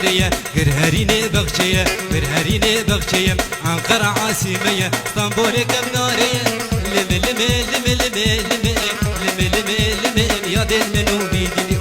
دارية قرهريني بغشية قرهريني بغشية أنقرة عاصمية اسطنبول كبنارية لم لم لم لم لم لم لم لم يا دل منو بيدي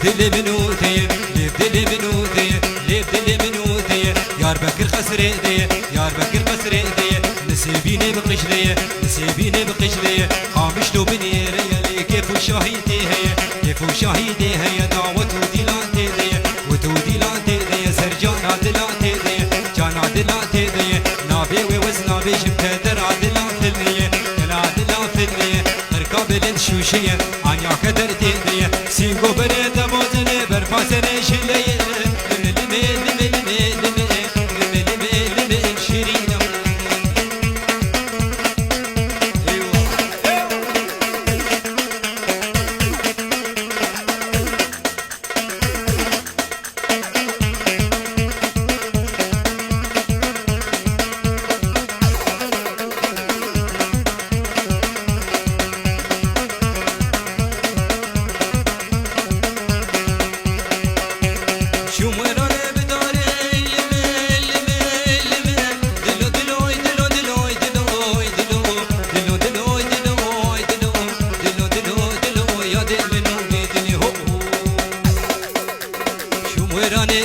دل بنوتي دل بنوتي دل بنوتي يار بكر خسري دي يار بكر خسري دي نسيبيني بقشري نسيبيني بقشري خامش لو بنيري لي كيف شاهيتي هي كيف شاهيتي هي دعوة وديلاتي دي وديلاتي دي سرجانا دلاتي دي جانا دلاتي دي نابي ووزنا بيجم تدر عدلاتي دي كلا دلاتي دي تركب الانشوشية عنيا كدرتي دي سيقو بريد موزني برفاسني شلي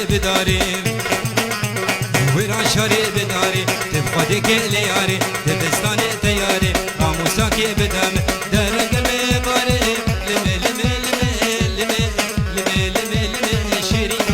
بداري ويران شاري بداري تبقى ديك لياري دبستاني تياري قاموساكي بدم دار قلبي باري لمي لمي لمي لمي لمي لمي لمي شيرين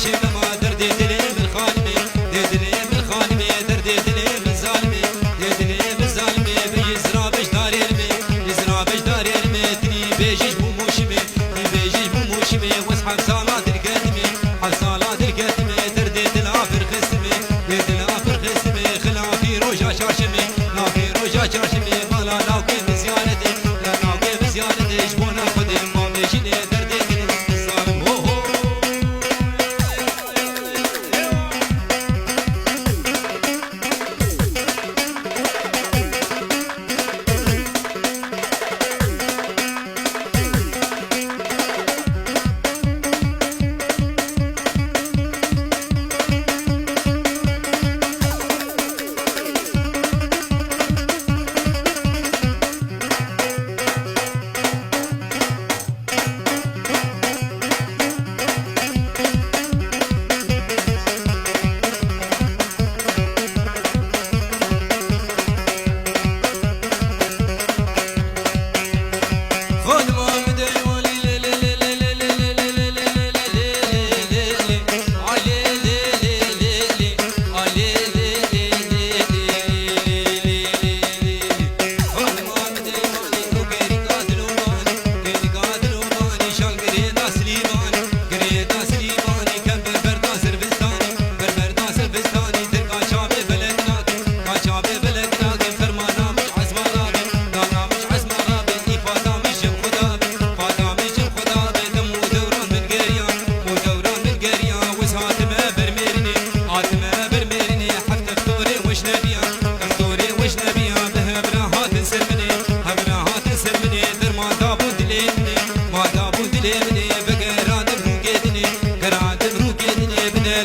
شاشي ما دردي دلي من خالمي دلي من خالمي دردي دلي من ظالمي دلي من ظالمي بيزرا باش داري المي يزرا باش داري المي تني بيجيش بو موشمي تني بيجيش بو موشمي واصحاب صلاة القدمي حال صلاة القدمي دردي دلافر خصمي دلافر خصمي خلافي روجا شاشمي لافي روجا شاشمي مالا لاوكي بزيارتي لا لاوكي بزيارتي جبونا خدي مامي جيني دردي دلي ظالم هو هو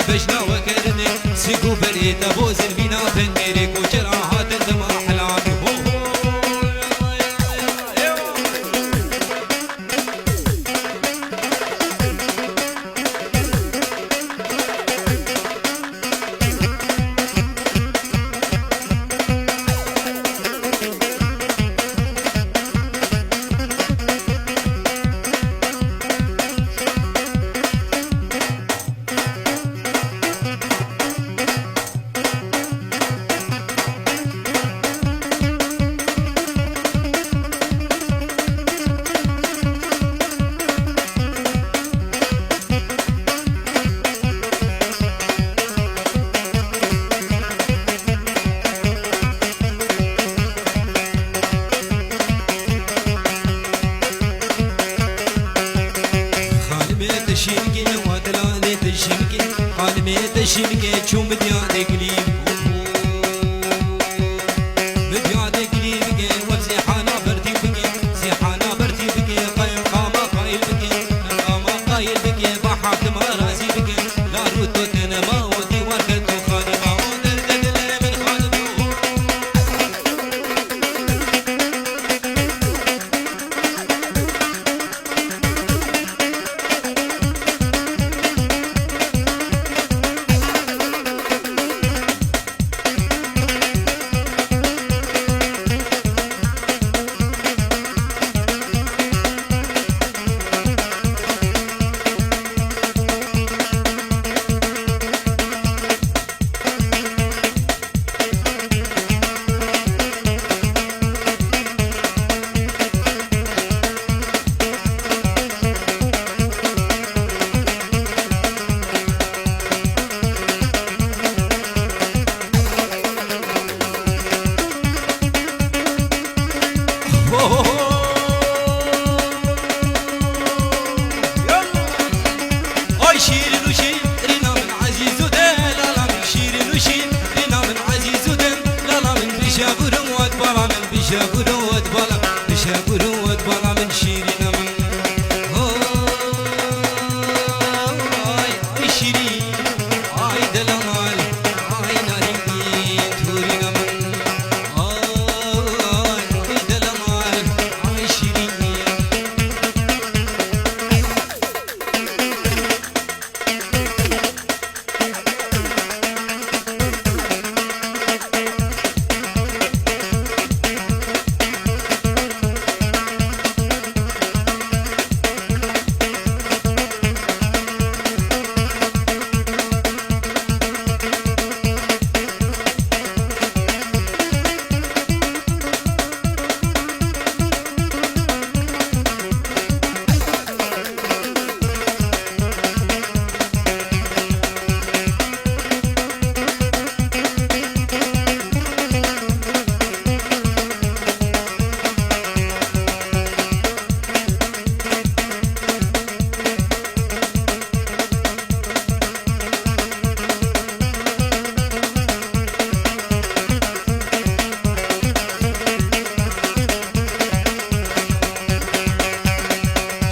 بجنا وكرني سيقو بريت ابو زلبينا فنيري كوشراهات دم احلامي هو تشينكي تشوم بدياني قليب بدياني قليب وزيحانا برتي بكي زيحانا برتي بكي قايم قاما قايل بكي قاما قايل بكي بحاكم راسي بكي لا روتو تنما ودي وركتو خاني ما ودر دل من خالدو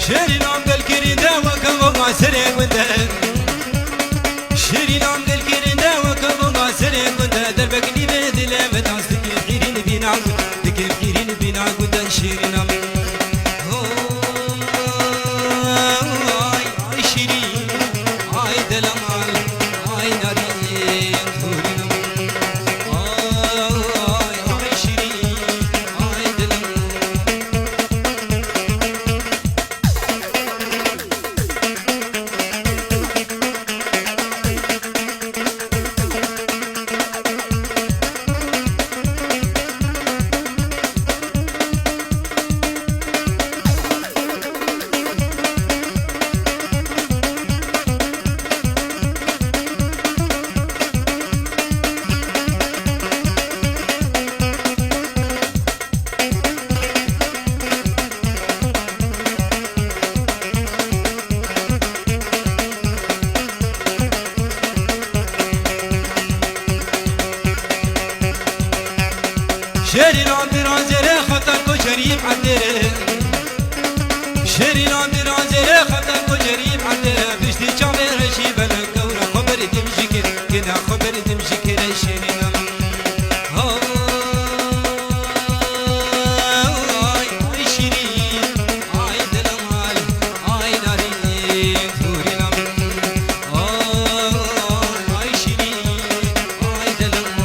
شيري نام قل كريندا وكم غاسرين وندا شيري نام قل كريندا وكم غاسرين وندا دربك لي بدل فتاس تكيرين بينا تكيرين بينا وندا شيري نام اي شيري اي دلمال اي ناري كورينم اي شيري اي دلمال شيري ناندر عزيري خطر كجريم عندره شيري ناندر عزيري خطر كجريم عندره بشتي شامي رشي بلن كورا خبر تمشي كده خبر تمشي كده شيري نام اي شيري اي دلمال اي ناري كوري نام اي شيري اي دلمال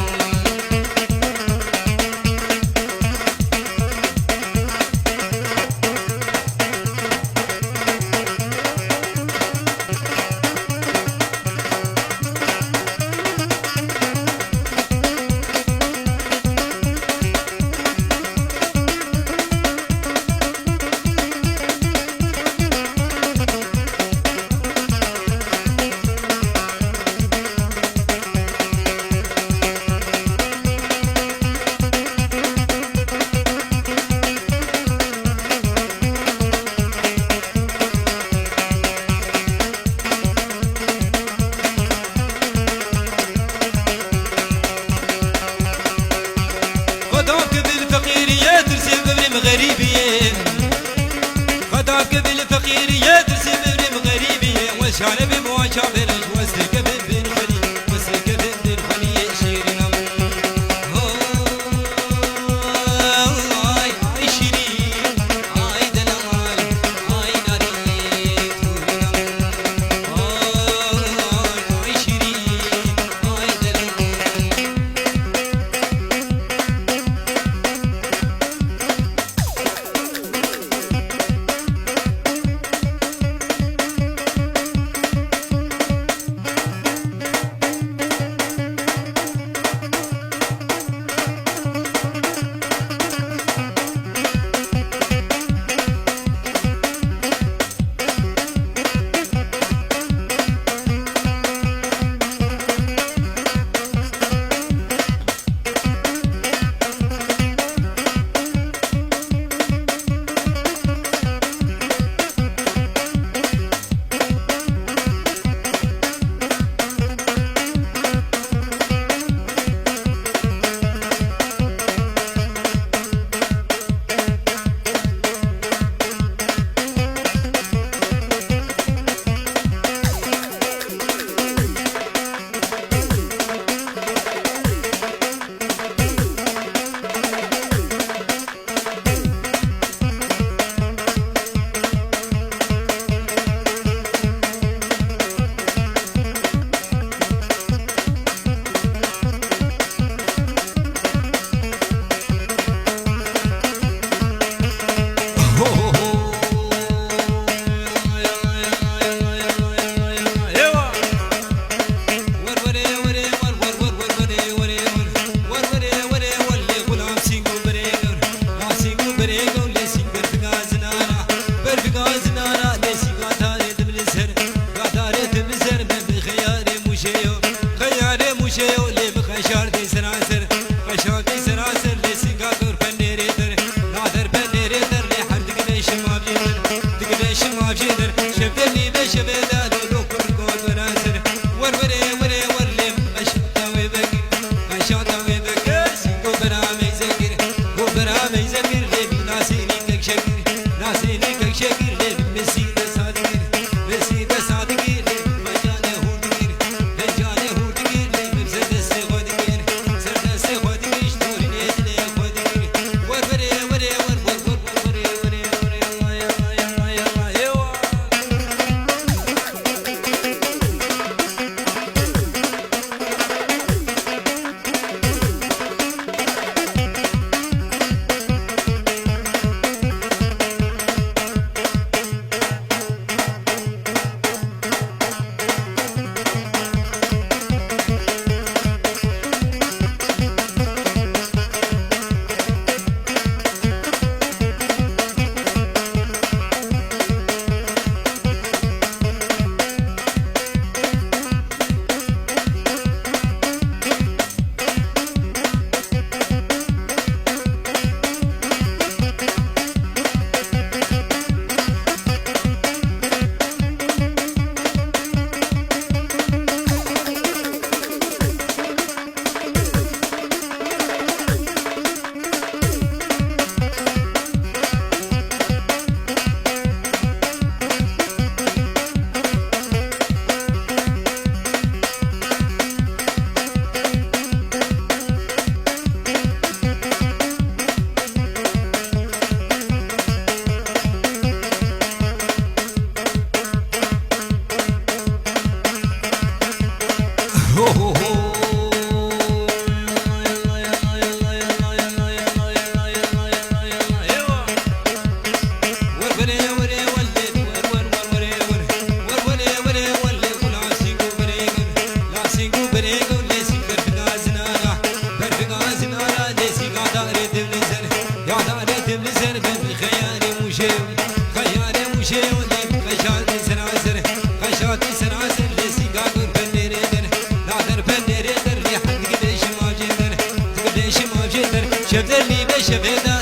شيودي خشاتي سناسر خشاتي سناسر لسي قادر بندريدر نادر بندريدر لي حد قديش ما جدر قديش ما جدر شفتر لي بشفيدر